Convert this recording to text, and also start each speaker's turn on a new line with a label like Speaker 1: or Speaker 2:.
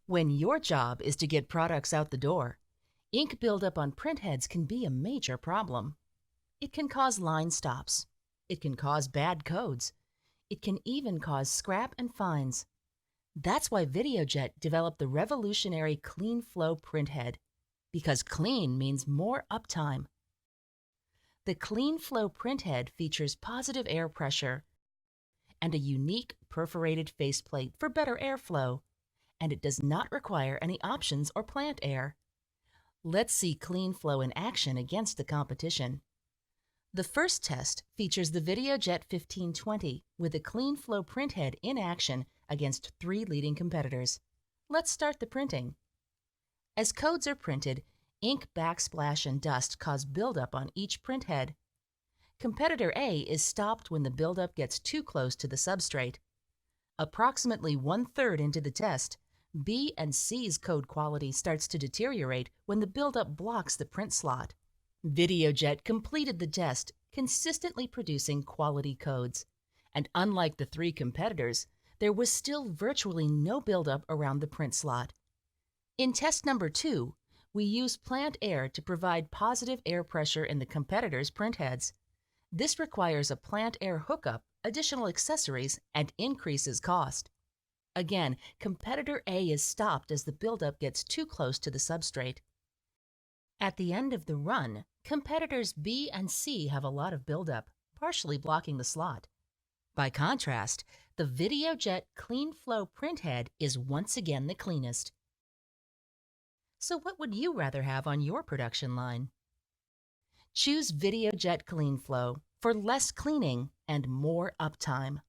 Speaker 1: When your job is to get products out the door, ink buildup on printheads can be a major problem. It can cause line stops. It can cause bad codes. It can even cause scrap and fines. That's why Videojet developed the revolutionary CleanFlow printhead, because clean means more uptime. The CleanFlow printhead features positive air pressure and a unique perforated faceplate for better airflow, and it does not require any options or plant air. Let's see CleanFlow in action against the competition. The first test features the Videojet 1520 with a CleanFlow printhead in action against 3 leading competitors. Let's start the printing. As codes are printed, ink backsplash and dust cause buildup on each printhead. Competitor A is stopped when the buildup gets too close to the substrate. Approximately 1/3 into the test, B and C's code quality starts to deteriorate when the buildup blocks the print slot. Videojet completed the test, consistently producing quality codes. And unlike the 3 competitors, there was still virtually no buildup around the print slot. In test number 2, we used plant air to provide positive air pressure in the competitors' printheads. This requires a plant air hookup, additional accessories, and increases cost. Again, competitor A is stopped as the buildup gets too close to the substrate. At the end of the run, competitors B and C have a lot of buildup, partially blocking the slot. By contrast, the Videojet CleanFlow printhead is once again the cleanest. So what would you rather have on your production line? Choose Videojet CleanFlow for less cleaning and more uptime.